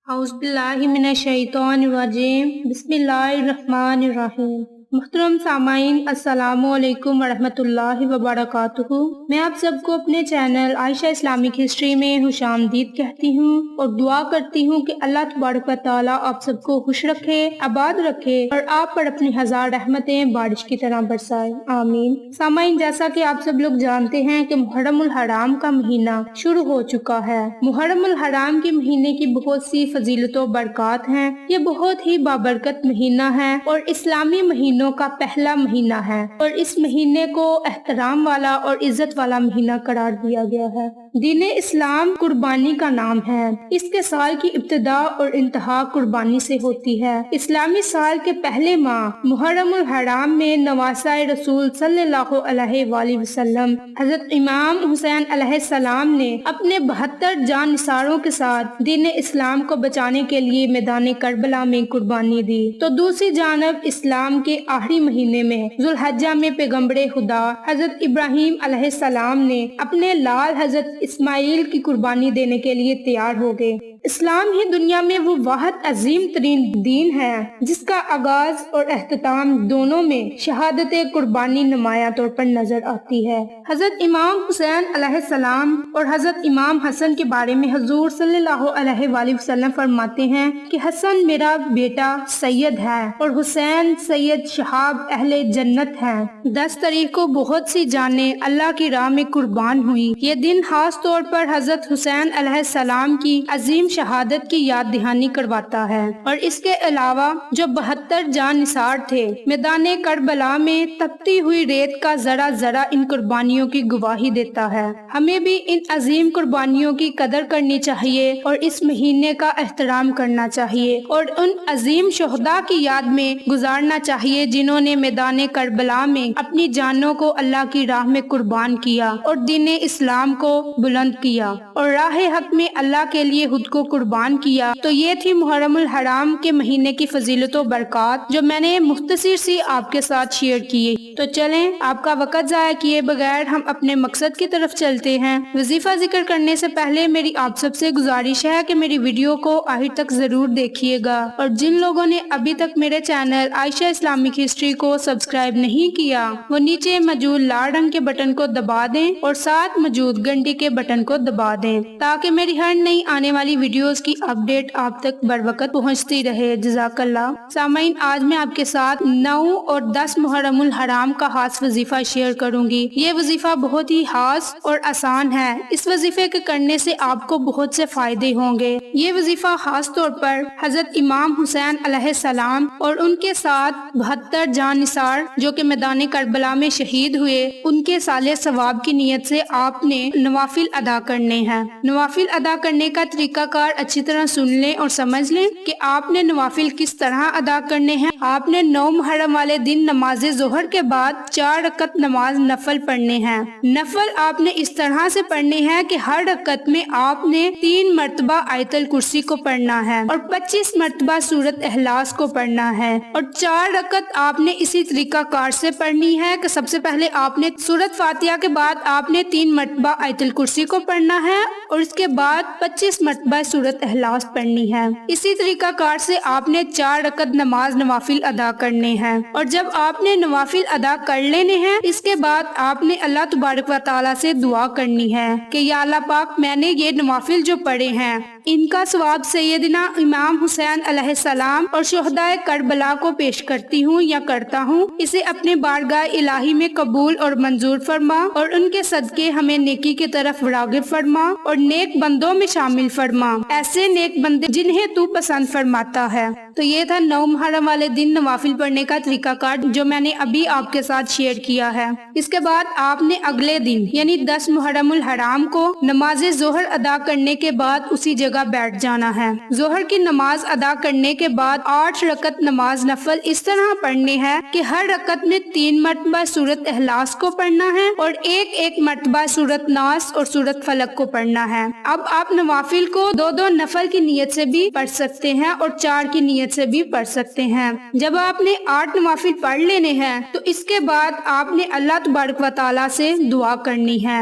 اعوذ باللہ من الشیطان الرجیم بسم اللہ الرحمن الرحیم۔ محترم سامعین، السلام علیکم ورحمۃ اللہ وبرکاتہ۔ میں آپ سب کو اپنے چینل عائشہ اسلامک ہسٹری میں خوش آمدید کہتی ہوں اور دعا کرتی ہوں کہ اللہ تبارک و تعالیٰ آپ سب کو خوش رکھے، آباد رکھے اور آپ پر اپنی ہزار رحمتیں بارش کی طرح برسائے، آمین۔ سامعین، جیسا کہ آپ سب لوگ جانتے ہیں کہ محرم الحرام کا مہینہ شروع ہو چکا ہے۔ محرم الحرام کے مہینے کی بہت سی فضیلت و برکات ہیں۔ یہ بہت ہی بابرکت مہینہ ہے اور اسلامی مہینوں کا پہلا مہینہ ہے، اور اس مہینے کو احترام والا اور عزت والا مہینہ قرار دیا گیا ہے۔ دین اسلام قربانی کا نام ہے۔ اس کے سال کی ابتدا اور انتہا قربانی سے ہوتی ہے۔ اسلامی سال کے پہلے ماہ محرم الحرام میں نواسۂ رسول صلی اللہ علیہ وآلہ وسلم حضرت امام حسین علیہ السلام نے اپنے 72 جان نثاروں کے ساتھ دین اسلام کو بچانے کے لیے میدان کربلا میں قربانی دی، تو دوسری جانب اسلام کے آخری مہینے میں ذوالحجہ میں پیغمبر خدا حضرت ابراہیم علیہ السلام نے اپنے لال حضرت اسماعیل کی قربانی دینے کے لیے تیار ہو گئے۔ اسلام ہی دنیا میں وہ واحد عظیم ترین دین ہے جس کا آغاز اور اختتام دونوں میں شہادت قربانی نمایاں طور پر نظر آتی ہے۔ حضرت امام حسین علیہ السلام اور حضرت امام حسن کے بارے میں حضور صلی اللہ علیہ وآلہ وسلم فرماتے ہیں کہ حسن میرا بیٹا سید ہے اور حسین سید شہاب اہل جنت ہے۔ 10 تاریخ کو بہت سی جانیں اللہ کی راہ میں قربان ہوئی۔ یہ دن خاص طور پر حضرت حسین علیہ السلام کی عظیم شہادت کی یاد دہانی کرواتا ہے، اور اس کے علاوہ جو 72 جان نثار تھے، میدان کربلا میں تپتی ہوئی ریت کا ذرا ذرا ان قربانیوں کی گواہی دیتا ہے۔ ہمیں بھی ان عظیم قربانیوں کی قدر کرنی چاہیے اور اس مہینے کا احترام کرنا چاہیے اور ان عظیم شہداء کی یاد میں گزارنا چاہیے جنہوں نے میدان کربلا میں اپنی جانوں کو اللہ کی راہ میں قربان کیا اور دین اسلام کو بلند کیا اور راہ حق میں اللہ کے لیے خود کو قربان کیا۔ تو یہ تھی محرم الحرام کے مہینے کی فضیلت و برکات جو میں نے مختصر سی آپ کے ساتھ شیئر کی۔ تو چلیں، آپ کا وقت ضائع کیے بغیر ہم اپنے مقصد کی طرف چلتے ہیں۔ وظیفہ ذکر کرنے سے پہلے میری آپ سب سے گزارش ہے کہ میری ویڈیو کو آخر تک ضرور دیکھیے گا، اور جن لوگوں نے ابھی تک میرے چینل عائشہ اسلامک ہسٹری کو سبسکرائب نہیں کیا وہ نیچے موجود لال رنگ کے بٹن کو دبا دیں اور ساتھ موجود گھنٹی کے بٹن کو دبا دیں تاکہ میری ہر نئی آنے والی ویڈیوز کی اپڈیٹ آپ تک بر وقت پہنچتی رہے۔ جزاک اللہ۔ سامعین، آج میں آپ کے ساتھ 9 اور 10 محرم الحرام کا خاص وظیفہ شیئر کروں گی۔ یہ وظیفہ بہت ہی خاص اور آسان ہے۔ اس وظیفے کے کرنے سے آپ کو بہت سے فائدے ہوں گے۔ یہ وظیفہ خاص طور پر حضرت امام حسین علیہ السلام اور ان کے ساتھ 72 جان نثار جو کہ میدان کربلا میں شہید ہوئے، ان کے صالح ثواب کی نیت سے آپ نے نوافل ادا کرنے ہیں۔ نوافل ادا کرنے کا طریقہ کار اچھی طرح سن لیں اور سمجھ لیں کہ آپ نے نوافل کس طرح ادا کرنے ہیں۔ آپ نے 9 محرم والے دن نماز ظہر کے بعد 4 رکعت نماز نفل پڑھنے ہیں۔ نفل آپ نے اس طرح سے پڑھنے ہیں کہ ہر رکعت میں آپ نے 3 مرتبہ آیت الکرسی کو پڑھنا ہے اور 25 مرتبہ سورۃ اخلاص کو پڑھنا ہے، اور 4 رکعت آپ نے اسی طریقہ کار سے پڑھنی ہے کہ سب سے پہلے آپ نے سورۃ فاتحہ کے بعد آپ نے 3 مرتبہ آیت الکرسی کو پڑھنا ہے اور اس کے بعد 25 مرتبہ سورۃ اخلاص پڑھنی ہے۔ اسی طریقہ کار سے آپ نے 4 رکعت نماز نوافل ادا کرنے ہیں، اور جب آپ نے نوافل ادا کر لینے ہیں اس کے بعد آپ نے اللہ تبارک و تعالیٰ سے دعا کرنی ہے کہ یا اللہ پاک، میں نے یہ نوافل جو پڑھے ہیں ان کا ثواب سیدنا امام حسین علیہ السلام اور شہدائے کربلا کو پیش کرتی ہوں یا کرتا ہوں، اسے اپنے بارگاہ الہی میں قبول اور منظور فرما اور ان کے صدقے ہمیں نیکی کی طرف راغب فرما اور نیک بندوں میں شامل فرما، ایسے نیک بندے جنہیں تو پسند فرماتا ہے۔ تو یہ تھا 9 محرم والے دن نوافل پڑھنے کا طریقہ کار جو میں نے ابھی آپ کے ساتھ شیئر کیا ہے۔ اس کے بعد آپ نے اگلے دن یعنی 10 محرم الحرام کو نماز ظہر ادا کرنے کے بعد اسی جگہ بیٹھ جانا ہے۔ ظہر کی نماز ادا کرنے کے بعد 8 رکعت نماز نفل اس طرح پڑھنے ہیں کہ ہر رکعت میں 3 مرتبہ سورۃ اخلاص کو پڑھنا ہے اور ایک مرتبہ سورۃ ناس اور سورۃ فلق کو پڑھنا ہے۔ اب آپ نوافل کو 2 نفل کی نیت سے بھی پڑھ سکتے ہیں اور 4 کی نیت سے بھی پڑھ سکتے ہیں۔ جب آپ نے 8 نوافل پڑھ لینے ہیں تو اس کے بعد آپ نے اللہ تبارک و تعالیٰ سے دعا کرنی ہے۔